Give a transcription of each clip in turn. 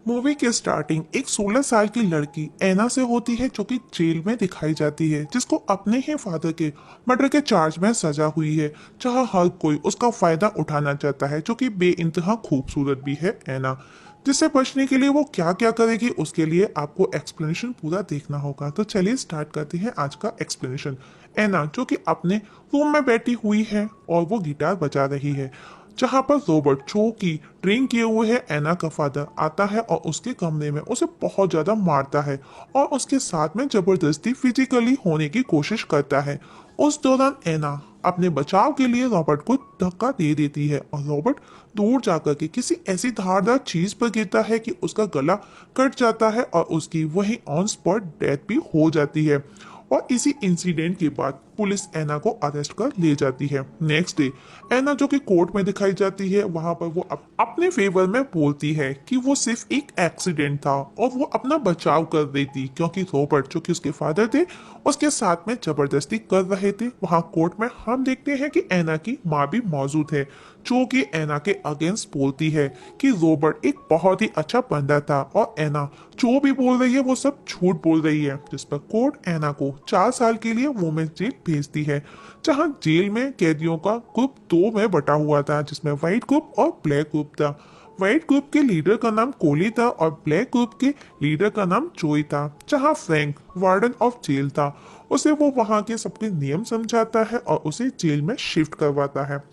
Movie की starting एक 16 साल की लड़की ऐना से होती है जो कि जेल में दिखाई जाती है, जिसको अपने ही फादर के मर्डर के चार्ज में सजा हुई है। जहां हर कोई उसका फायदा उठाना चाहता है, जो कि बेइंतहा खूबसूरत भी है ऐना। जिससे बचने के लिए वो क्या क्या करेगी, उसके लिए आपको एक्सप्लेनेशन पूरा देखना होगा। तो चलिए स्टार्ट करते हैं आज का एक्सप्लेनेशन। ऐना जो कि अपने रूम में बैठी हुई है और वो गिटार बजा रही है, जहां पर रॉबर्ट जो की ड्रिंक किए हुए है एना का फादर आता है और उसके कमरे में उसे बहुत ज्यादा मारता है और उसके साथ में जबरदस्ती फिजिकली होने की कोशिश करता है। उस दौरान एना अपने बचाव के लिए रॉबर्ट को धक्का दे देती है और रॉबर्ट दूर जाकर के किसी ऐसी धारदार चीज पर गिरता है कि उसका गला कट जाता है और उसकी वही ऑन स्पॉट डेथ भी हो जाती है। और इसी इंसिडेंट के बाद पुलिस एना को अरेस्ट कर ले जाती है। नेक्स्ट डे एना जो कि कोर्ट में दिखाई जाती है, वहां पर वो अपने फेवर में बोलती है कि वो सिर्फ एक एक्सीडेंट था और वो अपना बचाव कर रही थी, क्योंकि रॉबर्ट जो कि उसके फादर थे उसके साथ में जबरदस्ती कर रहे थे। वहां कोर्ट में हम देखते हैं कि एना की माँ भी मौजूद है, जो कि एना के अगेंस्ट बोलती है कि रॉबर्ट एक बहुत ही अच्छा बंदा था और एना जो भी बोल रही है वो सब झूठ बोल रही है। जिस पर कोर्ट एना को 4 साल के लिए वुमेन्स जेल भेजती है, जहां जेल में कैदियों का ग्रुप दो में बटा हुआ था, जिसमें व्हाइट ग्रुप और ब्लैक ग्रुप था। व्हाइट ग्रुप के लीडर का नाम कोली था और ब्लैक ग्रुप के लीडर का नाम जोई था। जहां फ्रैंक वार्डन ऑफ जेल था, उसे वो वहां के सबके नियम समझाता है और उसे जेल में शिफ्ट करवाता है।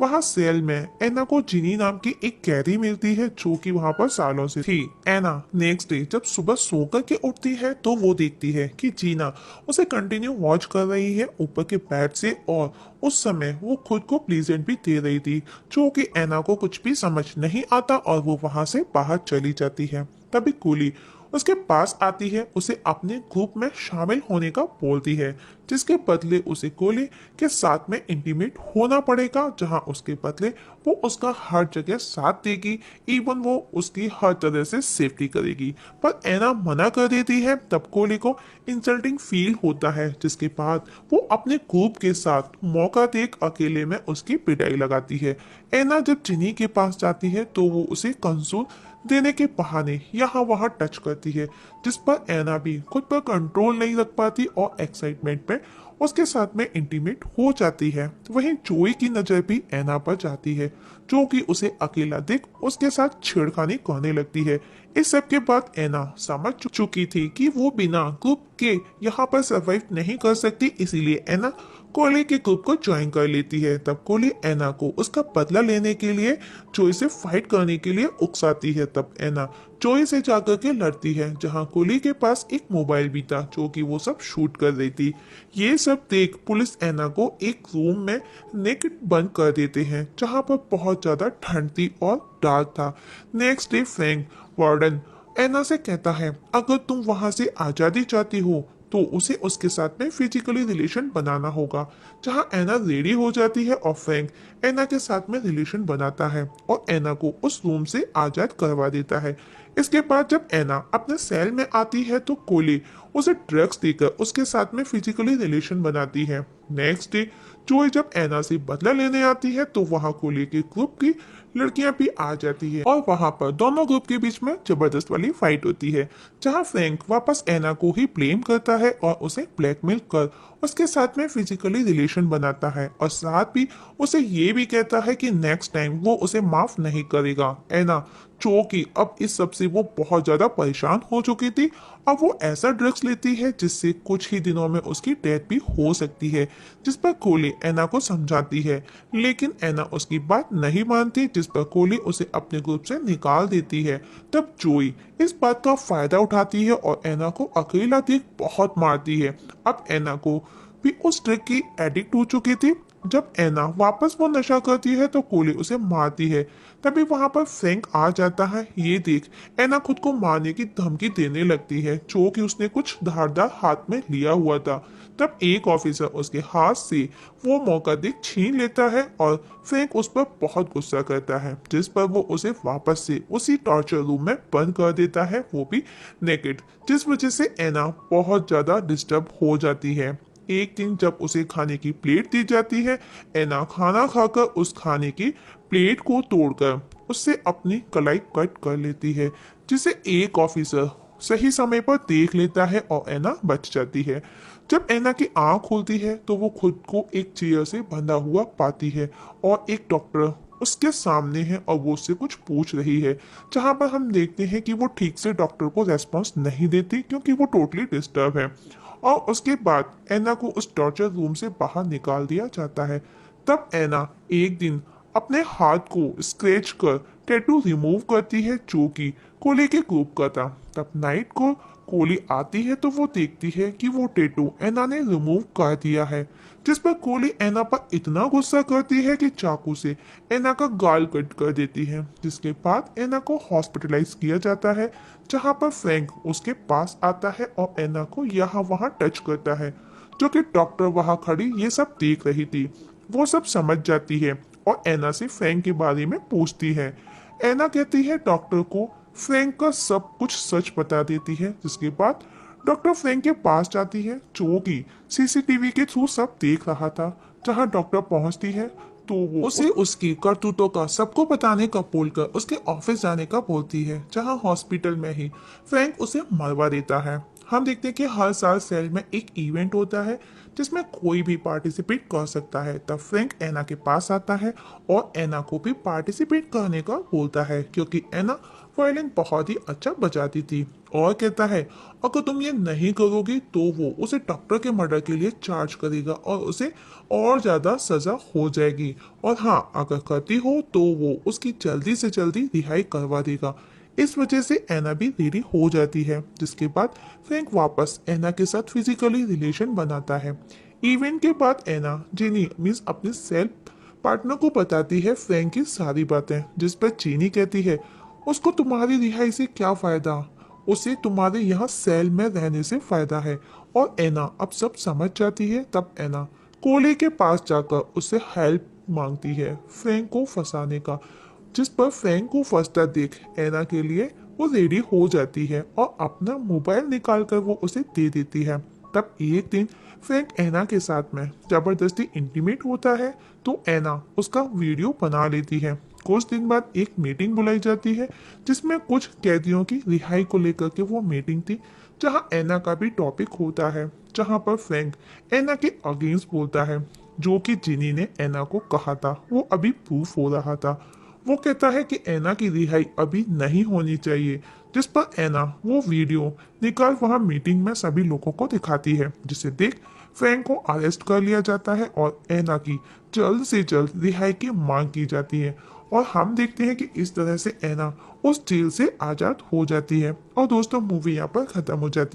वहां सेल में एना को जिनी नाम की एक कैदी मिलती है, जो कि वहां पर सालों से थी। एना नेक्स्ट डे जब सुबह सोकर के उठती है तो वो देखती है कि जीना उसे कंटिन्यू वॉच कर रही है ऊपर के बेड से, और उस समय वो खुद को प्लेजेंट भी दे रही थी, जो कि एना को कुछ भी समझ नहीं आता और वो वहां से बाहर चली जाती है। तभी कूली उसके पास आती है, उसे अपने ग्रुप में शामिल होने का बोलती है, जिसके बदले उसे कोली के साथ में इंटीमेट होना पड़ेगा, जहां उसके बदले वो उसका हर जगह साथ देगी, इवन वो उसकी हर तरह से सेफ्टी करेगी। पर एना मना कर देती है। तब कोली को इंसल्टिंग फील होता है, जिसके बाद वो अपने ग्रुप के साथ मौका देख अकेले में उसकी पिटाई लगाती है। एना जब जिनी के पास जाती है तो वो उसे कंसोल देने के बहाने यहाँ वहाँ टच करती है, जिस पर एना भी खुद पर कंट्रोल नहीं रख पाती और एक्साइटमेंट में उसके साथ में इंटीमेट हो जाती है। वहीं जोई की नजर भी एना पर जाती है, जो कि उसे अकेला देख उसके साथ छेड़खानी करने लगती है। इस सब के बाद एना समझ चुकी थी कि वो बिना ग्रुप के यहाँ पर सरवाइव नहीं कर सकती, इसीलिए एना कोली के ग्रुप को ज्वाइन कर लेती है। तब कोली एना को उसका बदला लेने के लिए जोई से फाइट करने के लिए उकसाती है। तब एना जोई से जाकर के लड़ती है, जहां कोली के पास एक मोबाइल भी था, जो कि वो सब शूट कर रही थी। ये सब देख पुलिस एना को एक रूम में नेकेड बंद कर देते हैं, जहां पर बहुत ज्यादा ठंड थी और डार्क था। नेक्स्ट डे फ्रैंक वार्डन एना से कहता है, अगर तुम वहां से आजादी चाहती हो तो उसे उसके साथ में फिजिकली रिलेशन बनाना होगा। जहां एना रेडी हो जाती है और फ्रैंक एना के साथ में रिलेशन बनाता है और एना को उस रूम से आजाद करवा देता है। इसके बाद जब एना अपने सेल में आती है तो कोली उसे ड्रग्स देकर उसके साथ में फिजिकली रिलेशन बनाती है। नेक्स्ट डे जोई जब एना से बदला लेने आती है तो वहां कोली के ग्रुप की लड़कियां भी आ जाती है और वहां पर दोनों ग्रुप के बीच में जबरदस्त वाली फाइट होती है, जहां फ्रैंक वापस एना को ही ब्लेम करता है और उसे ब्लैकमेल कर उसके साथ में फिजिकली रिलेशन बनाता है और साथ भी उसे ये भी कहता है कि नेक्स्ट टाइम वो उसे माफ नहीं करेगा। एना जो कि अब इस सब से वो बहुत ज्यादा परेशान हो चुकी थी, अब वो ऐसा ड्रग्स लेती है जिससे कुछ ही दिनों में उसकी डेथ भी हो सकती है, जिस पर कोली एना को समझाती है, लेकिन एना उसकी बात नहीं मानती, जिस पर कोली उसे अपने ग्रुप से निकाल देती है। तब जोई इस बात का फायदा उठाती है और एना को अकेला देख बहुत मारती है। अब एना को भी उस ड्रग की एडिक्ट हो चुकी थी। जब एना वापस वो नशा करती है तो कोली उसे मारती है। तभी वहां पर फ्रैंक आ जाता है। ये देख एना खुद को मारने की धमकी देने लगती है, जो कि उसने कुछ धारदार हाथ में लिया हुआ था। तब एक ऑफिसर उसके हाथ से वो मौका देख छीन लेता है और फ्रैंक उस पर बहुत गुस्सा करता है, जिस पर वो उसे वापस से उसी टॉर्चर रूम में बंद कर देता है, वो भी नेकेड, जिस वजह से एना बहुत ज्यादा डिस्टर्ब हो जाती है। एक दिन जब उसे खाने की प्लेट दी जाती है, एना खाना खाकर उस खाने की प्लेट को तोड़कर उससे अपनी कलाई कट कर लेती है, जिसे एक ऑफिसर सही समय पर देख लेता है और एना बच जाती है। जब एना की आंख खुलती है तो वो खुद को एक चेयर से बंधा हुआ पाती है और एक डॉक्टर उसके सामने है और वो उससे कुछ पूछ रही है, जहां पर हम देखते हैं कि वो ठीक से डॉक्टर को रेस्पॉन्स नहीं देती क्योंकि वो टोटली डिस्टर्ब है। और उसके बाद एना को उस टॉर्चर रूम से बाहर निकाल दिया जाता है। तब एना एक दिन अपने हाथ को स्क्रैच कर टैटू रिमूव करती है जो कि कोली के ग्रुप का था। तब नाइट को कोली आती है तो वो देखती है कि वो टैटू एना ने रिमूव कर दिया है, जिस पर कोली एना पर इतना गुस्सा करती है कि चाकू से एना का गाल कट कर देती है। जिसके बाद एना को हॉस्पिटलाइज किया जाता है, जहां पर फ्रैंक उसके पास आता है और एना को यहाँ वहाँ टच करता है, जो कि डॉक्टर वहाँ खड़ी ये सब देख रही थी। वो सब समझ जाती है और एना से फ्रैंक के बारे में पूछती है। एना कहती है डॉक्टर को फ्रैंक का सब कुछ सच बता देती है, जिसके बाद डॉक्टर फ्रैंक के पास जाती है जो कि सीसीटीवी के थ्रू सब देख रहा था। जहां डॉक्टर पहुंचती है तो वो उसे उसकी करतूतों का सबको बताने का बोलकर उसके ऑफिस जाने का बोलती है, जहां हॉस्पिटल में ही फ्रैंक उसे मरवा देता है। हम देखते हैं कि हर साल सेल में एक इवेंट होता है जिसमें कोई भी पार्टिसिपेट कर सकता है। तब फ्रैंक एना के पास आता है और एना को भी पार्टिसिपेट करने का बोलता है, क्योंकि एना वायलिन बहुत ही अच्छा बजाती थी, और कहता है अगर तुम ये नहीं करोगी तो वो उसे डॉक्टर के मर्डर के लिए चार्ज करेगा और उसे और ज्यादा सजा हो जाएगी, और हाँ अगर करती हो तो वो उसकी जल्दी से जल्दी रिहाई करवा देगा। इस वजह से एना भी रेडी हो जाती है, जिसके बाद फ्रैंक वापस एना के साथ फिजिकली रिलेशन बनाता है। इवेंट के बाद एना जिनी मीन्स अपने सेल्फ पार्टनर को बताती है फ्रैंक की सारी बातें, जिस पर चीनी कहती है उसको तुम्हारी रिहाई से क्या फायदा, उसे तुम्हारे यहाँ सेल में रहने से फायदा है। और एना अब सब समझ जाती है। तब एना कोले के पास जाकर उससे हेल्प मांगती है फ्रैंक को फंसाने का, जिस पर फ्रैंक को फंसता देख एना के लिए वो रेडी हो जाती है और अपना मोबाइल निकालकर वो उसे दे देती है। तब एक दिन फ्रैंक एना के साथ में जबरदस्ती इंटीमेट होता है तो एना उसका वीडियो बना लेती है। कुछ दिन बाद एक मीटिंग बुलाई जाती है जिसमें कुछ कैदियों की रिहाई को लेकर के वो मीटिंग थी, जहां एना का भी टॉपिक होता है, जहां पर फ्रैंक एना के अगेंस्ट बोलता है जो कि जिनी ने एना को कहा था वो अभी प्रूफ हो रहा था। वो कहता है कि एना की रिहाई अभी नहीं होनी चाहिए, जिस पर एना वो वीडियो निकाल वहां मीटिंग में सभी लोगों को दिखाती है, जिसे देख फ्रैंक को अरेस्ट कर लिया जाता है और एना की जल्द से जल्द रिहाई की मांग की जाती है। और हम देखते हैं कि इस तरह से एना उस जेल से आजाद हो जाती है। और दोस्तों मूवी यहाँ पर खत्म हो जाती है।